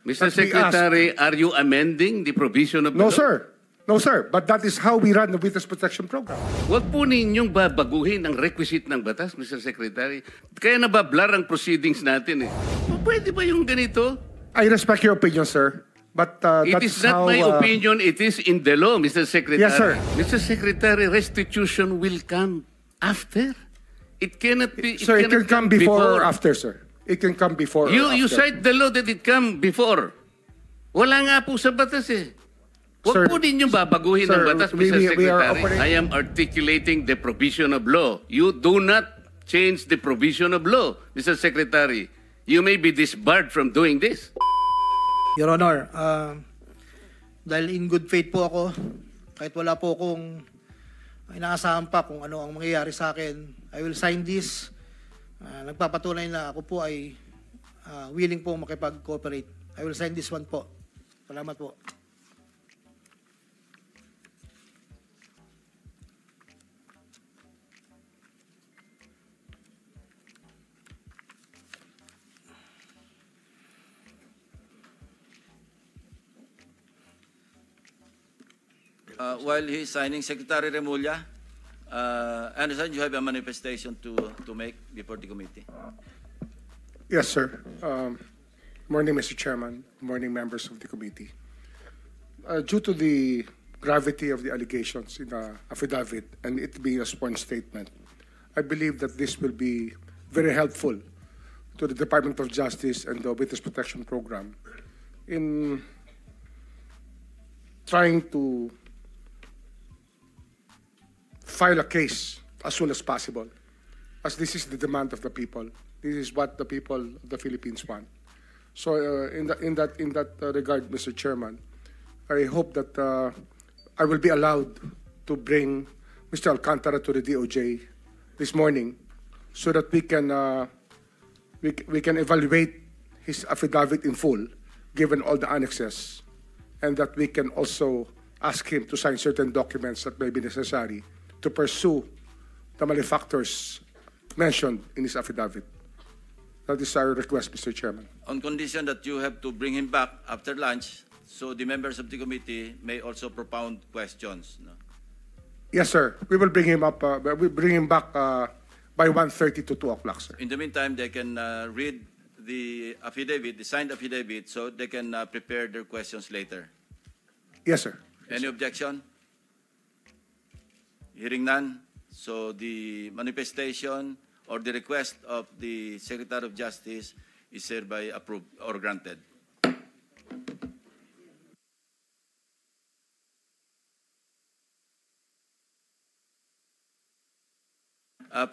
Mr. Secretary, are you amending the provision of the No, law? sir. No, sir. But that is how we run the Witness Protection Program. Huwag po ninyong babaguhin ang requisite ng batas, Mr. Secretary. Kaya nabablar ang proceedings natin eh. Pwede ba yung ganito? I respect your opinion, sir. But It that's is not how, my opinion, it is in the law, Mr. Secretary. Yes, sir. Mr. Secretary, restitution will come after. It cannot be... Sir, it can cannot come before or after, sir. It can come before or You after. cite the law that it come before. Wala nga po sa batas eh. Sir, Huwag po ninyong babaguhin ang sir, batas, we Mr. are Secretary. I am articulating the provision of law. You do not change the provision of law, Mr. Secretary. You may be disbarred from doing this. Your Honor, dahil in good faith po ako, kahit wala po akong inaasahan pa kung ano ang mangyayari sa akin, I will sign this. Nagpapatunay na ako po ay willing po makipag-cooperate. I will sign this one po. Salamat po. While he's signing, Secretary Remulla, I understand you have a manifestation to make before the committee. Yes, sir. Morning, Mr. Chairman. Morning, members of the committee. Due to the gravity of the allegations in the affidavit and it being a sworn statement, I believe that this will be very helpful to the Department of Justice and the Witness Protection Program in trying to file a case as soon as possible, as this is the demand of the people. This is what the people of the Philippines want. So in that regard, Mr. Chairman, I hope that I will be allowed to bring Mr. Alcantara to the DOJ this morning so that we can evaluate his affidavit in full, given all the annexes, and that we can also ask him to sign certain documents that may be necessary to pursue the malefactors mentioned in his affidavit. That is our request, Mr. Chairman. On condition that you have to bring him back after lunch, so the members of the committee may also propound questions. No? Yes, sir. We will bring him up. We bring him back by 1:30 to 2 o'clock, sir. In the meantime, they can read the affidavit, the signed affidavit, so they can prepare their questions later. Yes, sir. Any objection? Hearing none, so the manifestation or the request of the Secretary of Justice is hereby approved or granted.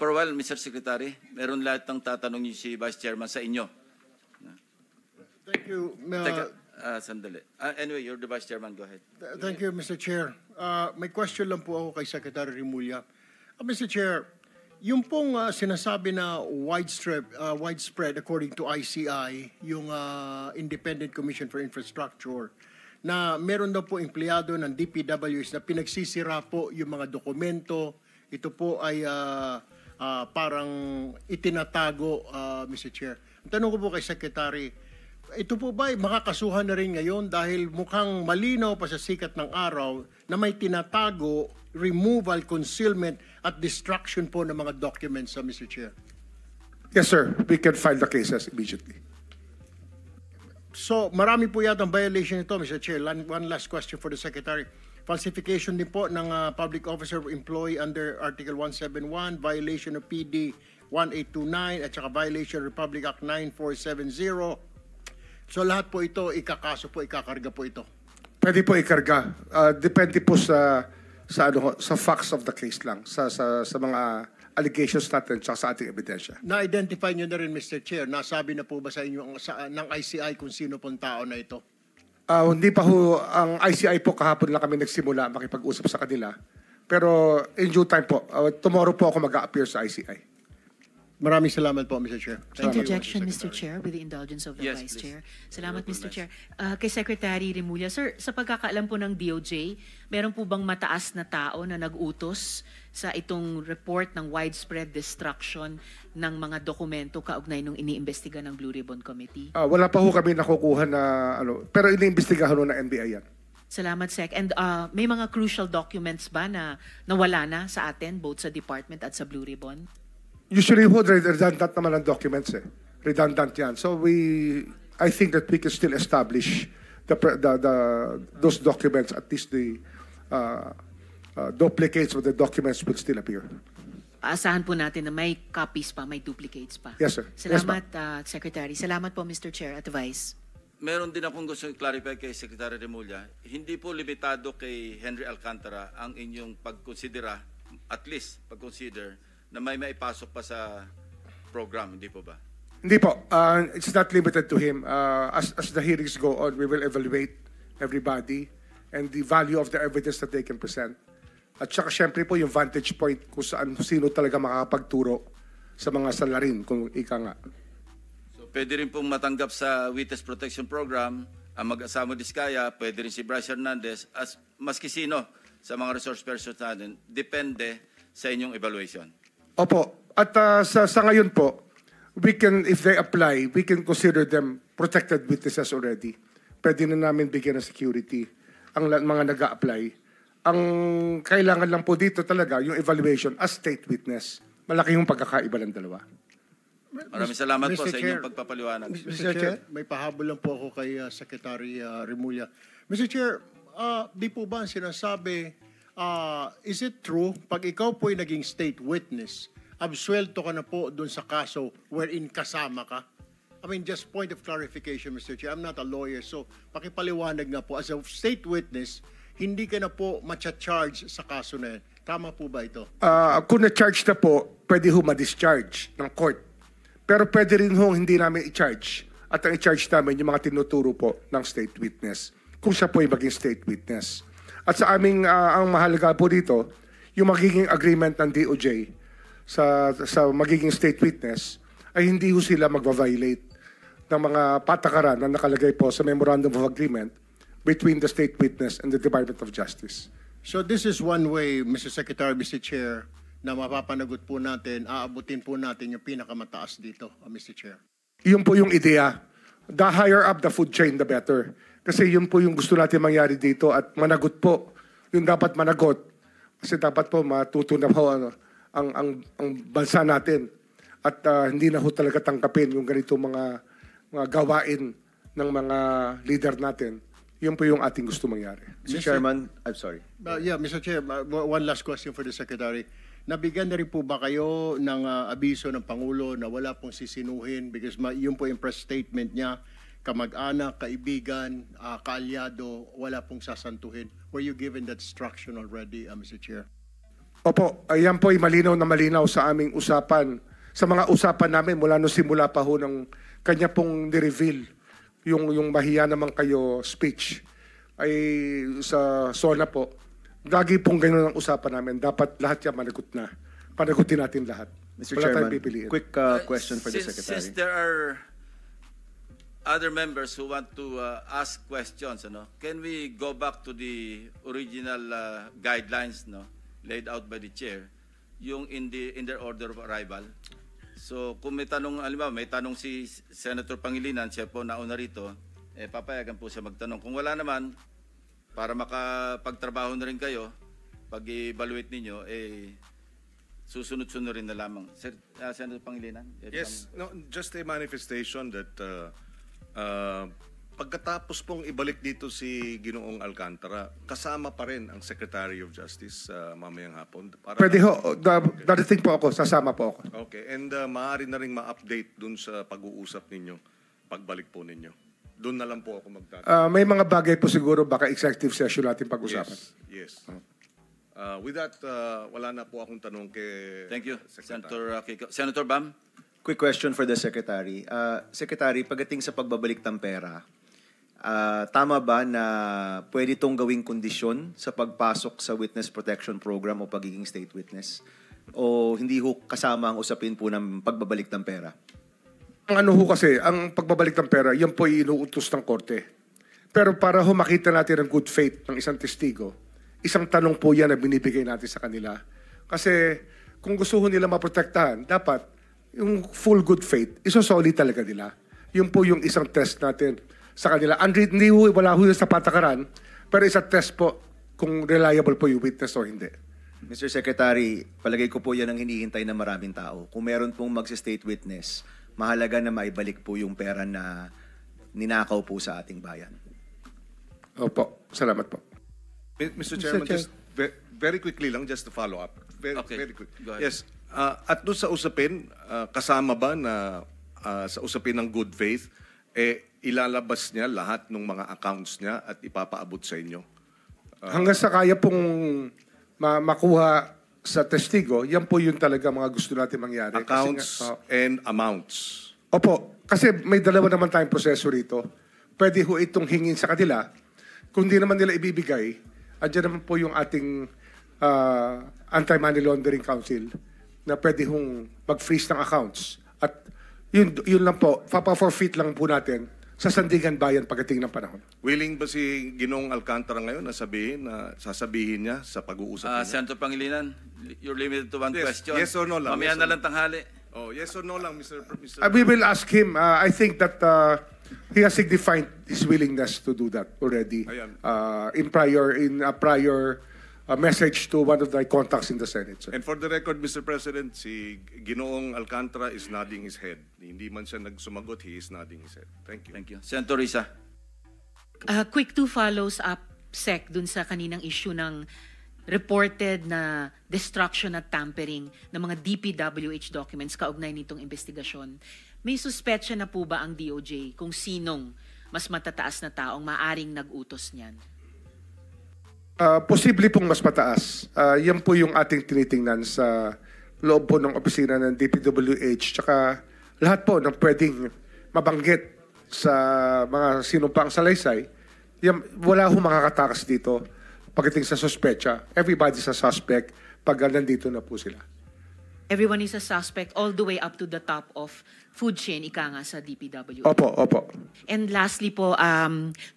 For a while, Mr. Secretary, meron lahat ng tatanong niyo si Vice Chairman sa inyo. Thank you. Teka, sandali. Anyway, you're the Vice Chairman. Go ahead. Thank you, Mr. Chair. May question lang po ako kay Secretary Remulla. Mr. Chair, yung pong sinasabi na widespread according to ICI, yung Independent Commission for Infrastructure, na meron daw po empleyado ng DPWs na pinagsisira po yung mga dokumento. Ito po ay parang itinatago, Mr. Chair. Ang tanong ko po kay Secretary, ito po ba ay makakasuhan na rin ngayon dahil mukhang malinaw pa sa sikat ng araw na may tinatago, removal, concealment at destruction po ng mga documents, Mr. Chair? Yes, sir. We can file the cases immediately. So, marami po yatang violation ito, Mr. Chair. One last question for the Secretary. Falsification din po ng public officer or employee under Article 171, violation of PD 1829, at saka violation of Republic Act 9470. So lahat po ito, ikakaso po, ikakarga po ito. Pwede po ikarga. Depende po sa facts of the case lang, sa mga allegations natin at sa ating ebidensya. Na-identify nyo na rin, Mr. Chair, nasabi na po ba sa inyo ng ICI kung sino pong tao na ito? Hindi pa ho, ang ICI po kahapon lang kami nagsimula makipag-usap sa kanila. Pero in due time po, tomorrow po ako mag-a-appear sa ICI. Maraming salamat po, Mr. Chair. Thank you, Interjection, Mr. Secretary. Chair, with the indulgence of the Yes, Vice please. Chair. Salamat, Mr. Recognize. Chair. Kay Secretary Remulla, sir, sa pagkakaalam po ng DOJ, meron po bang mataas na tao na nag-utos sa itong report ng widespread destruction ng mga dokumento kaugnay nung iniimbestiga ng Blue Ribbon Committee? Wala pa ho kami nakukuha na pero iniimbestigahan ho ng NBI yan. Salamat, Sec. And may mga crucial documents ba na nawala na sa atin, both sa department at sa Blue Ribbon? Usually ho, redundant naman ang documents eh. Redundant yan. So I think that we can still establish those documents, at least the duplicates of the documents will still appear. Aasahan po natin na may copies pa, may duplicates pa. Yes, sir. Yes, Salamat, Secretary. Salamat po, Mr. Chair at Vice. Meron din akong gusto i-clarify kay Secretary Remulla. Hindi po limitado kay Henry Alcantara ang inyong pagkonsidera, at least pag-consider, na may maipasok pa sa program, hindi po ba? Hindi po. It's not limited to him. As the hearings go on, we will evaluate everybody and the value of the evidence that they can present. At saka syempre po yung vantage point kung sino talaga makakapagturo sa mga salarin, kung ika nga. So pwede rin pong matanggap sa Witness Protection Program ang mag-asamo Diskaya, pwede rin si Bryce Hernandez, as maski sino sa mga resource persons natin, depende sa inyong evaluation. Opo. At sa ngayon po, we can, if they apply, we can consider them protected witnesses already. Pwede na namin bigyan ng security ang mga nag-a-apply. Ang kailangan lang po dito talaga, yung evaluation as state witness. Malaki yung pagkakaiba ng dalawa. Maraming salamat po Mr. sa Chair. inyong pagpapaliwanag. Mr. Chair, may pahabol lang po ako kay Secretary Remulla. Mr. Chair, di po ba ang sinasabi, is it true, pag ikaw po ay naging state witness, absuelto ka na po doon sa kaso wherein kasama ka? I mean, just point of clarification, Mr. Chair. I'm not a lawyer, so pakipaliwanag nga po. As a state witness, hindi ka na po matcha-charge sa kaso na yan. Tama po ba ito? Kung na-charge na po, pwede ho ma-discharge ng court. Pero pwede rin ho hindi namin i-charge. At ang i-charge namin yung mga tinuturo po ng state witness. Kung siya po ay maging state witness. At sa aming, ang mahalaga po dito, yung magiging agreement ng DOJ sa magiging state witness, ay hindi ho sila magva-violate ng mga patakaran na nakalagay po sa Memorandum of Agreement between the state witness and the Department of Justice. So this is one way, Mr. Secretary, Mr. Chair, na mapapanagot po natin, aabutin po natin yung pinakamataas dito, Mr. Chair. Yun po yung ideya. The higher up the food chain, the better. Kasi yun po yung gusto natin mangyari dito at managot po. Yung dapat managot. Kasi dapat po matuto na po ang bansa natin. At hindi na ho talaga tangkapin yung ganito mga gawain ng mga leader natin. Yun po yung ating gusto mangyari. Mr. Chairman, I'm sorry. Yeah, Mr. Chair, one last question for the Secretary. Nabigyan na rin po ba kayo ng abiso ng Pangulo na wala pong sisinuhin because yun po yung press statement niya, kamag-anak, kaibigan, kaalyado, wala pong sasantuhin. Were you given that instruction already, Mr. Chair? Opo, ayan po ay malinaw na malinaw sa aming usapan. Sa mga usapan namin mula nung simula pa ho ng kanya pong ni-reveal yung mahiya naman kayo speech ay sa SONA po. Lagi pong ganun ang usapan namin. Dapat lahat yan managot na. Panagutin natin lahat. Mr. Wala tayong Chairman, pipiliin. quick question for the Secretary. Since there are other members who want to ask questions, can we go back to the original guidelines laid out by the chair, yung in their order of arrival? So kung may tanong, may tanong si Senator Pangilinan, siya po nauna rito, papayagan po siya magtanong. Kung wala naman, para makapagtrabaho na rin kayo, pag-evaluate ninyo, susunod-sunod rin na lamang. Senator Pangilinan? Yes, no, just a manifestation that pagkatapos pong ibalik dito si Ginoong Alcantara, kasama pa rin ang Secretary of Justice mamayang hapon. Pwede ho, darating po ako, sasama po ako. Okay, and maaari na rin ma-update dun sa pag-uusap ninyo, pagbalik po ninyo. Doon na lang po ako magtatanong. May mga bagay po siguro baka executive session natin pag-usapan. Yes. With that, wala na po akong tanong kay Thank you, Secretary. Senator Kiko. Senator Bam? Quick question for the Secretary. Secretary, pagdating sa pagbabalik ng pera, tama ba na pwede itong gawing kondisyon sa pagpasok sa Witness Protection Program o pagiging state witness? o hindi ho kasama ang usapin po ng pagbabalik ng pera? Ang ano ho kasi, ang pagbabalik ng pera, yan po ay inuutos ng korte. Pero para ho makita natin ang good faith ng isang testigo, isang tanong po yan na binibigay natin sa kanila. Kasi kung gusto ho nila maprotektahan, dapat yung full good faith, isosoli talaga nila. Yun po yung isang test natin sa kanila. Hindi ho, wala ho yun sa patakaran, pero isang test po kung reliable po yung witness o hindi. Mr. Secretary, palagay ko po yan ang hinihintay ng maraming tao. Kung meron pong mag-state witness, mahalaga na maibalik po yung pera na ninakaw po sa ating bayan. Opo, salamat po. Mr. Chairman, Chair. just very quickly lang, just to follow up. Okay, Very quick. go ahead. Yes. At doon sa usapin, kasama ba na sa usapin ng good faith, ilalabas niya lahat ng mga accounts niya at ipapaabot sa inyo? Hanggang sa kaya pong makuha sa testigo, yan po yun talaga mga gusto natin mangyari. Accounts Kasi and amounts. opo, kasi may dalawa naman tayong proseso rito. Pwede ho itong hingin sa kanila. Kung di naman nila ibibigay, andyan naman po yung ating Anti-Money Laundering Council na pwede hong mag-freeze ng accounts. At yun lang po, papa-forfeit lang po natin sa Sandigan Bayan pagdating ng panahon. Willing ba si Ginoong Alcantara ngayon na sasabihin niya sa pag-uusap niya? Senator Pangilinan, you're limited to one Yes, question. yes or no lang, Mamaya yes na or lang tanghali. Oh, yes or no lang, Mr. We will ask him. I think that he has signified his willingness to do that already Ayan. in a prior message to one of the contacts in the Senate. Sir. And for the record, Mr. President, si Ginoong Alcantara is nodding his head. Hindi man siya nagsumagot, he is nodding his head. Thank you. Thank you. Senator Risa. Quick two follows up, Sec, dun sa kaninang issue ng reported na destruction at tampering ng mga DPWH documents kaugnay nitong investigasyon. May suspetsya na po ba ang DOJ kung sinong mas matataas na taong maaring nag-utos niyan? Posible pong mas mataas. Yan po yung ating tinitingnan sa loob po ng opisina ng DPWH tsaka lahat po ng pwedeng mabanggit sa mga sinumpang salaysay. Yan, wala ho makakatakas dito pagdating sa suspetsa. Everybody's a suspect pag nandito na po sila. Everyone is a suspect all the way up to the top of food chain, ika nga sa DPWH. Opo, opo. And lastly po,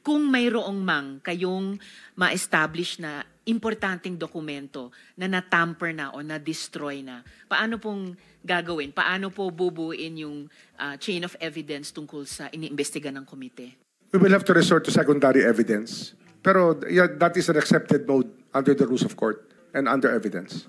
kung mayroong mang kayong ma-establish na importanteng dokumento na natamper na o na-destroy na, paano pong gagawin? Paano po bubuin yung chain of evidence tungkol sa iniimbestiga ng komite? We will have to resort to secondary evidence. Pero yeah, that is an accepted mode under the rules of court and under evidence.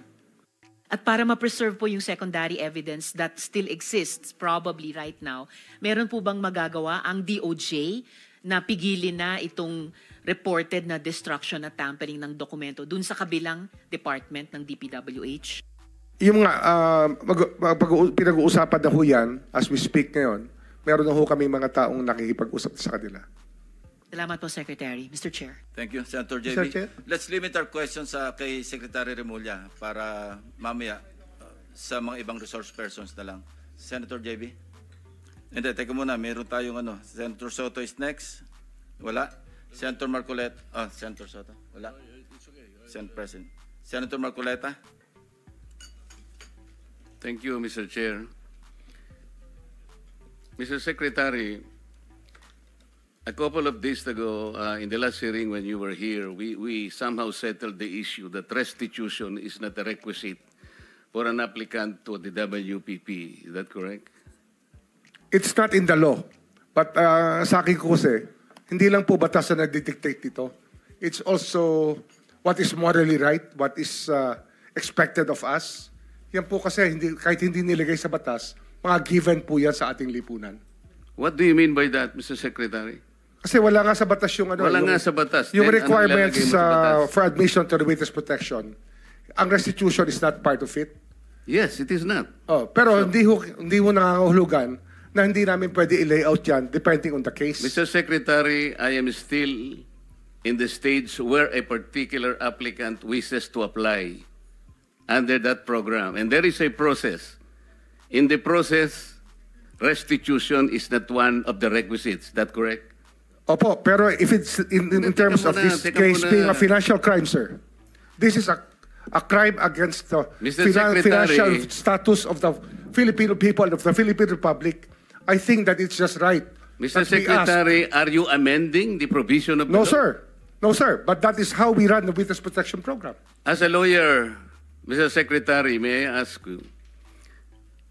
At para ma-preserve po yung secondary evidence that still exists probably right now, meron po bang magagawa ang DOJ na pigilin na itong reported na destruction at tampering ng dokumento dun sa kabilang department ng DPWH? Yung nga, pinag-uusapan na ho yan, as we speak ngayon, meron na ho kami mga taong nakikipag-usap sa kanila. Salamat po, Secretary. Mr. Chair. Thank you, Senator JB. Mr. Chair. Let's limit our questions kay Secretary Remulla para mamaya sa mga ibang resource persons na lang. Senator JB? Hindi, teka muna. Meron tayong Senator Soto is next. Wala. Senator Marcoleta. Senator Soto. Wala. Senator President. Senator Marcoleta? Thank you, Mr. Chair. Mr. Secretary, a couple of days ago, in the last hearing when you were here, we somehow settled the issue that restitution is not a requisite for an applicant to the WPP. Is that correct? It's not in the law. But sa akin ko kasi, hindi lang po batas na nagdidictate dito. It's also what is morally right, what is expected of us. Yan po kasi, kahit hindi nilagay sa batas, mga given po yan sa ating lipunan. What do you mean by that, Mr. Secretary? Kasi wala nga sa batas yung Wala nga sa batas. Yung Then, requirements ano ilalagay mo sa batas? for admission to the witness protection. Ang restitution is not part of it. Yes, it is not. Pero hindi ho nangangahulugan na hindi namin pwede i-layout yan depending on the case. Mr. Secretary, I am still in the stage where a particular applicant wishes to apply under that program. And there is a process. In the process, restitution is not one of the requisites. Is that correct? Opo, pero if it's in terms of this teka case muna. being a financial crime, sir, this is a a crime against the Mr. Secretary. financial status of the Filipino people, of the Philippine Republic, I think that it's just right. Mr. that we ask. Secretary, are you amending the provision of the No, law? sir. No, sir. But that is how we run the Witness Protection Program. As a lawyer, Mr. Secretary, may I ask you,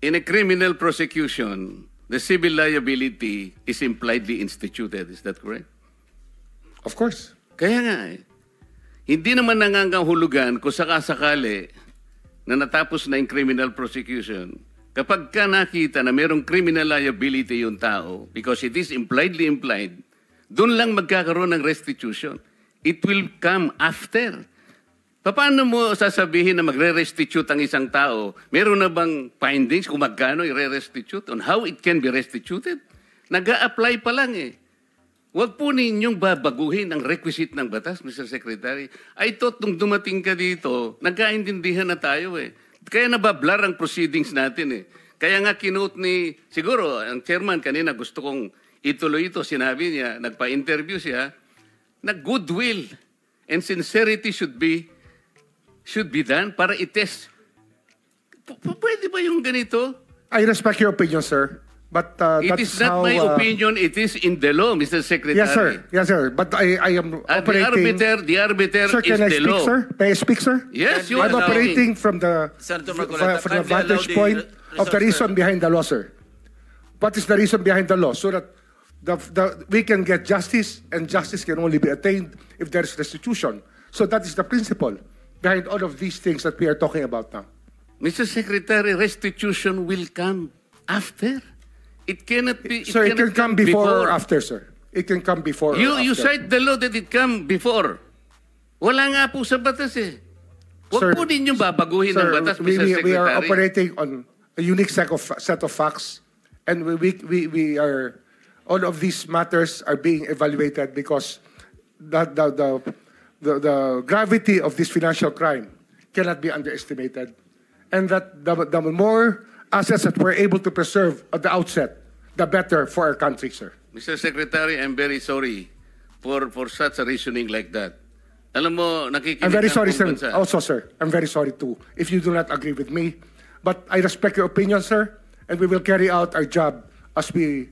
in a criminal prosecution, the civil liability is impliedly instituted. Is that correct? Of course. Kaya nga eh. Hindi naman nangangahulugan kung sakasakali na natapos na yung criminal prosecution. Kapag ka nakita na mayroong criminal liability yung tao, because it is impliedly implied, doon lang magkakaroon ng restitution. It will come after. Paano mo sasabihin na magre-restitute ang isang tao? Meron na bang findings kung magkano i-restitute on how it can be restituted? Nag-a-apply pa lang eh. Huwag po ninyong babaguhin ang requisite ng batas, Mr. Secretary. I thought nung dumating ka dito, nagkaintindihan na tayo eh. Kaya nabablar ang proceedings natin eh. Kaya nga kinote ni, siguro, ang chairman kanina gusto kong ituloy ito. Sinabi niya, nagpa-interview siya, na goodwill and sincerity should be done para i-test. Pwede ba yung ganito? I respect your opinion, sir. But It that's is not how, my opinion, it is in the law, Mr. Secretary. Yes, sir. Yes, sir. But I am At operating... the arbiter Sir, is can I the speak, law. sir? May I speak, sir? Yes, you I'm are operating from the Senator Marcoleta, from the kindly allow vantage the point of the resource reason behind the law, sir. What is the reason behind the law? So that we can get justice, and justice can only be attained if there is restitution. So that is the principle behind all of these things that we are talking about now. Mr. Secretary, restitution will come after. It cannot be. Sir, it can cannot come before or after, sir. It can come before or You after. cite the law that it come before. Wala nga po sa batas eh. Huwag Sir, po ninyong babaguhin ang batas, Mr. Secretary. we are operating on a unique set of facts, and we are, all of these matters are being evaluated because the gravity of this financial crime cannot be underestimated, and that the more assets that we're able to preserve at the outset, the better for our country, sir. Mr. Secretary, I'm very sorry for such a reasoning like that. Alam mo, nakikinig I'm very ang sorry, buong sir. bansa. Also, sir, I'm very sorry too if you do not agree with me. But I respect your opinion, sir, and we will carry out our job as we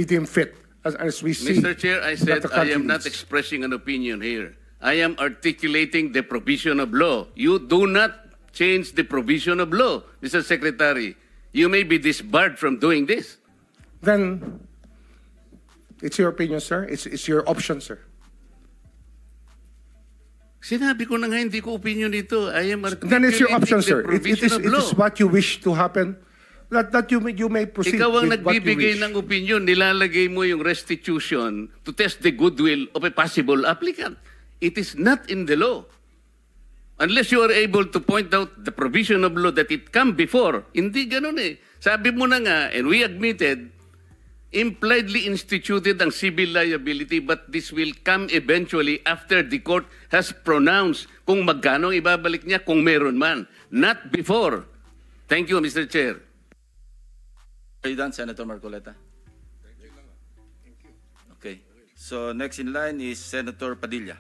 deem fit, as we see. Mr. Chair, I said that the I country am not needs. expressing an opinion here. I am articulating the provision of law. You do not change the provision of law, Mr. Secretary. You may be disbarred from doing this. Then it's your opinion, sir. It's your option, sir. Sinabi ko na nga, hindi ko opinion dito. I am articulating Then it's your option, the sir. It provision of it law. is what you wish to happen. That you may proceed Ikaw ang with what you nagbibigay wish. ng opinion, nilalagay mo yung restitution to test the goodwill of a possible applicant. It is not in the law. Unless you are able to point out the provision of law that it come before. Hindi ganun eh. Sabi mo na nga, and we admitted, impliedly instituted ang civil liability, but this will come eventually after the court has pronounced kung magkano ibabalik niya, kung meron man. Not before. Thank you, Mr. Chair. Are you done, Senator Marcoleta? Okay. So next in line is Senator Padilla.